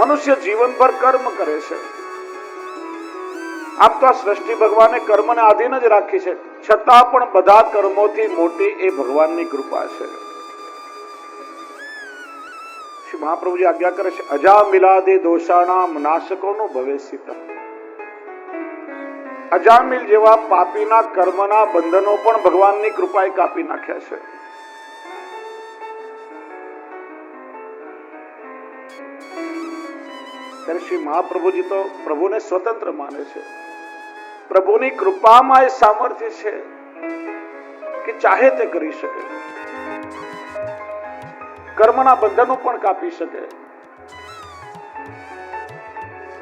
મનુષ્ય જીવનભર કર્મ કરે છે. આમ તો આ સૃષ્ટિ ભગવાને કર્મને આધીન જ રાખી છે, છતાં પણ બધા કર્મોથી મોટી એ ભગવાનની કૃપા છે. શ્રી મહાપ્રભુજી આજ્ઞા કરે છે, અજા મિલાદે દોષાણામ નાશકોનું ભવેસિત. અજામિલ જેવા પાપીના કર્મના બંધનો પણ ભગવાનની કૃપાએ કાપી નાખ્યા છે. ત્યારે શ્રી મહાપ્રભુજી તો પ્રભુને સ્વતંત્ર માને છે. પ્રભુની કૃપામાં એ સામર્થ્ય છે કે ચાહે તે કરી શકે, કર્મના બંધનો પણ કાપી શકે.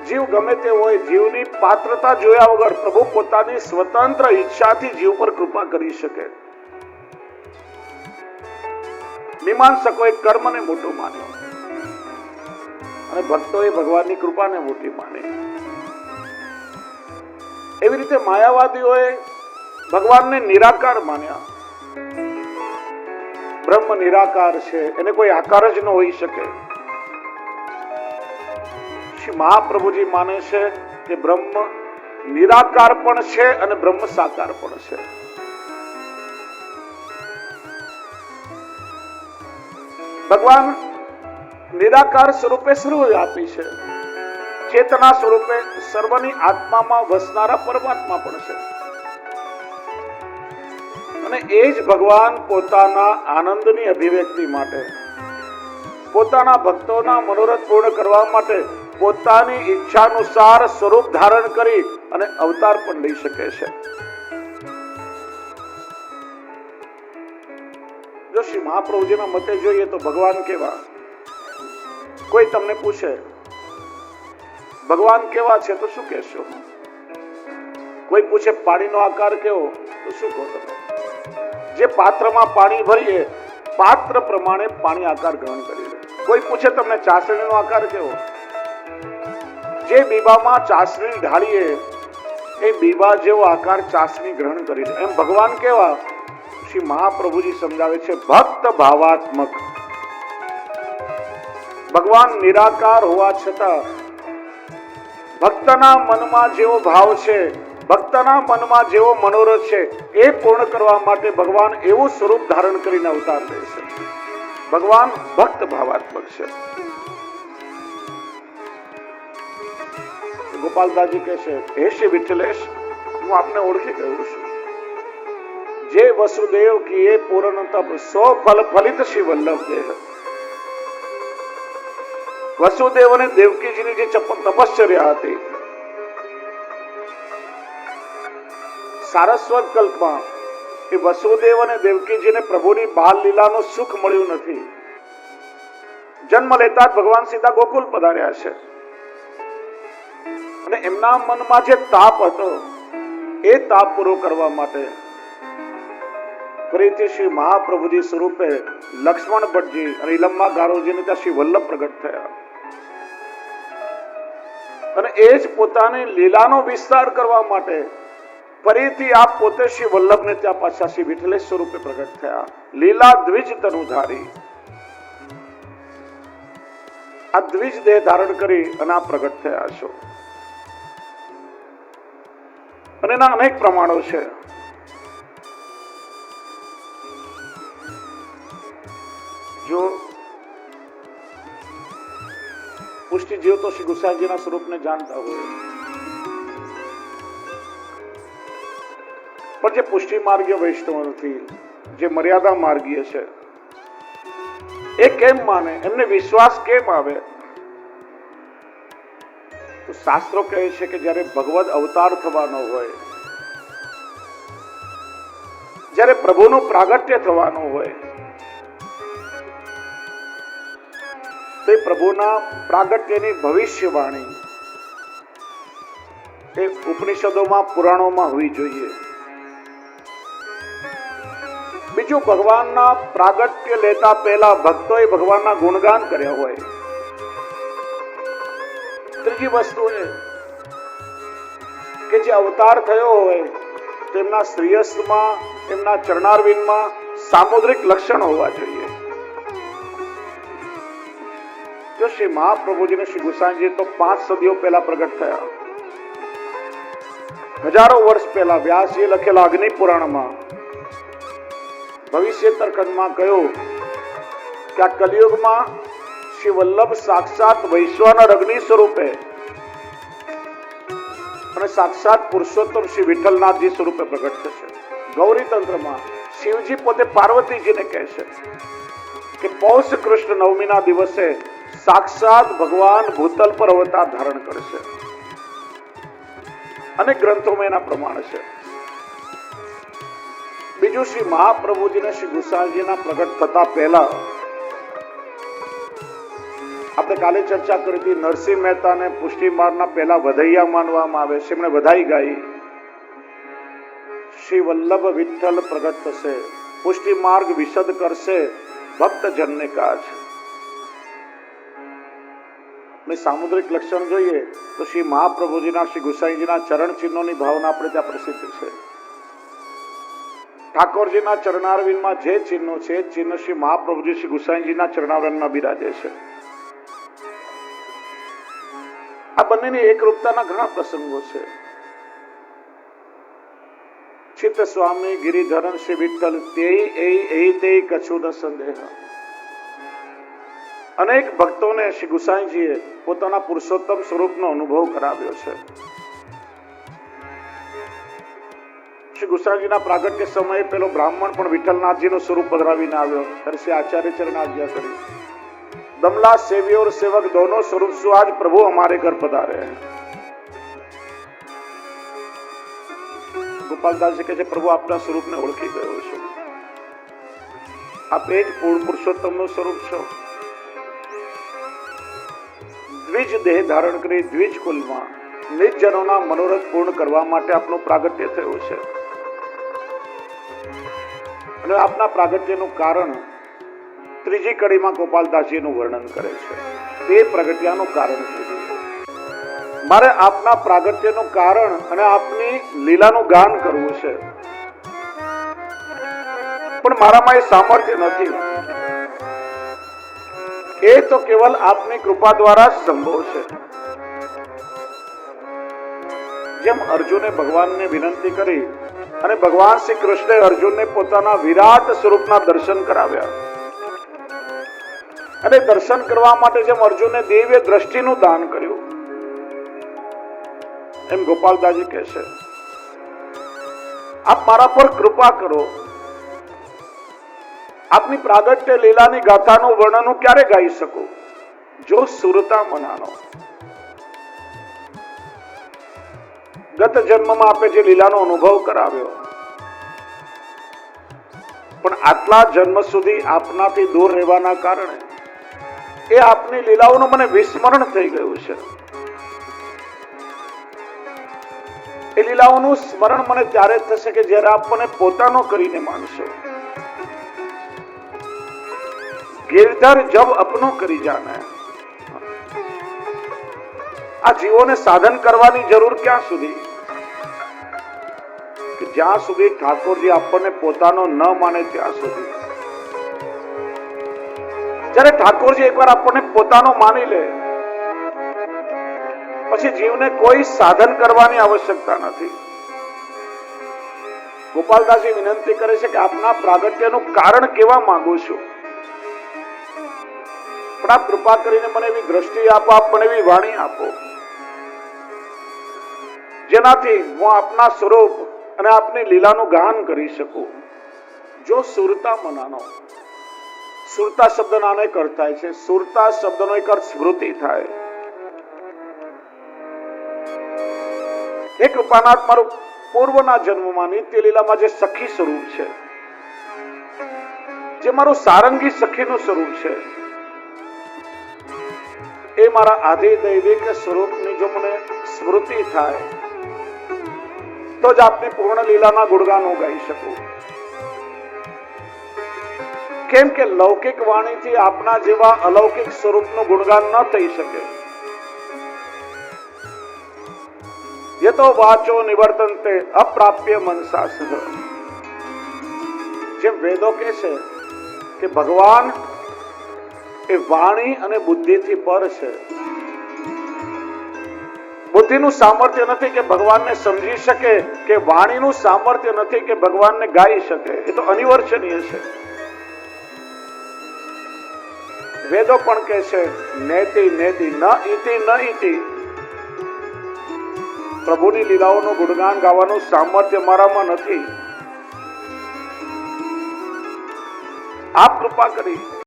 જીવ ગમે તે હોય, જીવની પાત્રતા જોયા વગર પ્રભુ પોતાની સ્વતંત્ર ઈચ્છાથી જીવ પર કૃપા કરી શકે. મીમાંસકોએ કર્મને મોટો માન્યો અને ભક્તોએ ભગવાનની કૃપાને મોટી માની. એવી રીતે માયાવાદીઓએ ભગવાનને નિરાકાર માન્યા. બ્રહ્મ નિરાકાર છે, એને કોઈ આકાર જ ન હોઈ શકે. શ્રી મહાપ્રભુજી માને છે કે બ્રહ્મ નિરાકાર પણ છે અને બ્રહ્મ સાકાર પણ છે. ભગવાન નિરાકાર સ્વરૂપે સર્વવ્યાપી છે, ચેતના સ્વરૂપે સર્વની આત્મામાં વસનારા પરમાત્મા પણ છે. અને એ જ ભગવાન પોતાના આનંદની અભિવ્યક્તિ માટે, પોતાના ભક્તોના મનોરથ પૂર્ણ કરવા માટે પોતાની ઈચ્છાનુસાર સ્વરૂપ ધારણ કરી અને અવતાર પણ લઈ શકે છે. જો શ્રી મહાપ્રભુજીના મતે જોઈએ તો ભગવાન કેવા? કોઈ તમને પૂછે ભગવાન કેવા છે તો શું કહેશો? કોઈ પૂછે પાણીનો આકાર કેવો તો શું કહો તમે? જે પાત્રમાં પાણી ભરીએ પાત્ર પ્રમાણે પાણી આકાર ગ્રહણ કરી લે. કોઈ પૂછે તમને ચાસણીનો આકાર કેવો? જે બીબામાં ચાસણી ઢાળીએ એ બીબા જેવો આકાર ચાસણી ગ્રહણ કરી લે. એમ ભગવાન કેવા? શ્રી મહાપ્રભુજી સમજાવે છે, ભક્ત ભાવાત્મક. ભગવાન નિરાકાર હોવા છતાં ભક્તના મનમાં જેવો ભાવ છે, ભક્તના મનમાં જેવો મનોરથ છે, એ પૂર્ણ કરવા માટે ભગવાન એવું સ્વરૂપ ધારણ કરીને અવતાર લે છે. ભગવાન ભક્ત ભાવાત્મક છે. ગોપાલદાસજી કહે છે, હે શ્રી વિઠ્ઠલેશ, હું આપને ઓળખી ગયો છું. જે વસુદેવ કીએ પૂર્ણ તપ સો ફલ ફલિત શ્રી વલ્લભ દેહ. વસુદેવ અને દેવકીજીની જે તપશ્ચર્યા હતી, સારસ્વત કલ્પમાં એ વસુદેવ અને દેવકીજીને પ્રભુની બાલ લીલાનું સુખ મળ્યું નથી. જન્મ લેતા જ ભગવાન સીધા ગોકુલ પધાર્યા છે અને એમના મનમાં જે તાપ હતો એ તાપ પૂરો કરવા માટે ફરીથી શ્રી મહાપ્રભુજી સ્વરૂપે લક્ષ્મણ ભટ્ટજી અને ઇલમ્મા ગારોજીને ત્યાં શ્રી વલ્લભ પ્રગટ થયા અને એ જ પોતાની લીલાનો વિસ્તાર કરવા માટે ફરીથી આપ પોતે શ્રી વલ્લભને ત્યાં પાછા શ્રી વિઠ્ઠલેશ સ્વરૂપે પ્રગટ થયા. લીલા દ્વિજ તનુધારી, આ દ્વિજ દેહ ધારણ કરી અને આપ પ્રગટ થયા છો. અને એના અનેક પ્રમાણો છે. જો પુષ્ટિ જીવ તો શ્રી ગુસાઈજીના સ્વરૂપને જાણતા હોય, પણ જે પુષ્ટિ માર્ગીય વૈષ્ણવ નથી, જે મર્યાદા માર્ગીય છે, એ કેમ માને? એમને વિશ્વાસ કેમ આવે? તો શાસ્ત્રો કહે છે કે જ્યારે ભગવદ અવતાર થવાનો હોય, જ્યારે પ્રભુનું પ્રાગટ્ય થવાનું હોય, તે પ્રભુના પ્રાગટ્યની ભવિષ્યવાણી એ ઉપનિષદોમાં, પુરાણોમાં હોવી જોઈએ. બીજું, ભગવાનના પ્રાગટ્ય લેતા પહેલા ભક્તોએ ભગવાનના ગુણગાન કર્યા હોય. ત્રીજી વસ્તુ એ કે જે અવતાર થયો હોય તેમના શ્રેયસમાં, તેમના ચરણારવિંદમાં સામુદ્રિક લક્ષણ હોવા જોઈએ. જો શ્રી મહાપ્રભુજી ને શ્રી ગુસાઈજી તો 5 સદીઓ પહેલા પ્રગટ થયા, હજારો વર્ષ પહેલા વ્યાસજીએ લખેલા અગ્નિ પુરાણમાં ભવિષ્ય તર્કમાં કહ્યું કે આ કલિયુગમાં શ્રી વલ્લભ સાક્ષાત વૈશ્વાનર અગ્નિ સ્વરૂપે અને સાક્ષાત પુરુષોત્તમ શ્રી વિઠ્ઠલનાથજી સ્વરૂપે પ્રગટ થશે. ગૌરી તંત્રમાં શિવજી પોતે પાર્વતીજીને કહેશે કે પૌષ કૃષ્ણ નવમીના દિવસે સાક્ષાત ભગવાન ભૂતલ પર અવતાર ધારણ કરશે. અનેક ગ્રંથોમાં એના પ્રમાણ છે. બીજું, શ્રી મહાપ્રભુજીને શ્રી ગુસાઈજીના પ્રગટ થતા પહેલા આપણે કાલે ચર્ચા કરી હતી, નરસિંહ મહેતાને પુષ્ટિ માર્ગના પહેલા વધૈયા માનવામાં આવે છે. એમણે વધાઈ ગાઈ, શ્રી વલ્લભ વિઠ્ઠલ પ્રગટ થશે, પુષ્ટિ માર્ગ વિશદ કરશે, ભક્ત જનને કાજ. સામુદ્રિક લક્ષણ જોઈએ તો શ્રી મહાપ્રભુજીના શ્રી ગુસાઈજીના ચરણ ચિહ્નોની ભાવના આપણે ત્યાં પ્રસિદ્ધ છે. ઠાકોરજીના ચરણારવિંદમાં જે ચિહ્નો છે, ચિહ્ન શ્રી મહાપ્રભુજી શ્રી ગુસાઈજીના ચરણારવિંદમાં બિરાજે છે. આ બંનેની એકરૂપતાના ઘણા પ્રસંગો છે. ચિત્ત સ્વામી ગિરિધરન શ્રી વિઠ્ઠલ તે કછુ ન સંદેહ. અનેક ભક્તોને શ્રી ગુસાઈજીએ પોતાના પુરુષોત્તમ સ્વરૂપનો અનુભવ કરાવ્યો છે. શ્રી ગુસાઈજીના પ્રાગટ્ય સમયે પેલો બ્રાહ્મણ પણ વિઠ્ઠલનાથજીનું સ્વરૂપ પધરાવીને આવ્યો. ત્યારે શ્રી આચાર્ય ચરણ આજ્ઞા કરી, दमला सेवी और सेवक दोनों स्वरूप से आज प्रभु हमारे घर पधारे हैं. गोपालदास जी कहते प्रभु आपना स्वरूप ने ओळखी गयो छो. आप एक पूर्ण पुरुषोत्तम નું સ્વરૂપ છો. દ્વિજ દેહ ધારણ કરી દ્વિજ કુલમાં નિજ જનોના મનોરથ પૂર્ણ કરવા માટે આપનું પ્રાગટ્ય થયું છે. અને આપના પ્રાગટ્યનું કારણ ત્રીજી કડીમાં ગોપાલદાસજીનું વર્ણન કરે છે. તે પ્રગટ્યાનું કારણ મારે આપના પ્રાગટ્યનું કારણ અને આપની લીલાનું ગાન કરવું છે, પણ મારામાં એ સામર્થ્ય નથી. એ તો કેવલ આપની કૃપા દ્વારા જ સંભવ છે. જેમ અર્જુને ભગવાનને વિનંતી કરી અને ભગવાન શ્રી કૃષ્ણે અર્જુનને પોતાના વિરાટ સ્વરૂપના દર્શન કરાવ્યા, અને દર્શન કરવા માટે જેમ અર્જુનને દિવ્ય દ્રષ્ટિનું દાન કર્યું, એમ ગોપાલદાસજી કહે છે આપ મારા પર કૃપા કરો. આપની પ્રાગટ્ય લીલાની ગાથાનું વર્ણન હું ક્યારે ગાઈ શકું જો સુરતા મનાનો. ગત જન્મમાં આપે જે લીલાનો અનુભવ કરાવ્યો, પણ આટલા જન્મ સુધી આપનાથી દૂર રહેવાના કારણે એ આપની લીલાઓનું મને વિસ્મરણ થઈ ગયું છે. એ લીલાઓનું સ્મરણ મને ત્યારે થશે કે જ્યારે આપ મને પોતાનો કરીને માનશો. गिरधर जब अपनो કરી જાને. આ જીવોને સાધન કરવાની જરૂર ક્યાં સુધી કે જ્યાં સુધી ઠાકોરજી આપણને પોતાનો ન માને ત્યાં સુધી. જ્યારે ઠાકોરજી એકવાર આપણને પોતાનો માની લે પછી જીવને કોઈ સાધન કરવાની આવશ્યકતા નથી. ગોપાલદાસજી વિનંતી કરે છે કે આપના પ્રાગટ્યનું કારણ કેવા માંગુ છું, પણ આપ કૃપા કરીને મને એવી દ્રષ્ટિ આપો, આપ મને એવી વાણી આપો જેનાથી હું આપના સ્વરૂપ અને આપની લીલાનું ગાન કરી શકું. જો સુરતા મનાનો, સુરતા શબ્દનો અનેક અર્થ થાય છે. સુરતા શબ્દનો એક અર્થ સ્મૃતિ થાય. હે કૃપાનાથ, મારું પૂર્વના જન્મમાં નિત્ય લીલામાં જે સખી સ્વરૂપ છે, જે મારું સારંગી સખીનું સ્વરૂપ છે, એ મારા આદિ દૈવિક સ્વરૂપની જો મને સ્મૃતિ થાય તો જ આપની પૂર્ણ લીલાના ગુણગાન હું ગાઈ શકું. કેમ કે લૌકિક વાણીથી આપના જેવા અલૌકિક સ્વરૂપનું ગુણગાન ન થઈ શકે. યતો વાચો નિવર્તન્તે અપ્રાપ્ય મનસા સહ. જેમ વેદો કહે છે કે ભગવાન એ વાણી અને બુદ્ધિથી પર છે. બુદ્ધિનું સામર્થ્ય નથી કે ભગવાનને સમજી શકે, કે વાણીનું સામર્થ્ય નથી કે ભગવાનને ગાઈ શકે. એ તો અનિવાર્યનીય છે. વેદો પણ કહે છે નેતિ નેતિ ન ઇતિ ન ઇતિ. પ્રભુની લીલાઓનું ગુણગાન ગાવાનું સામર્થ્ય મારામાં નથી. આપ કૃપા કરી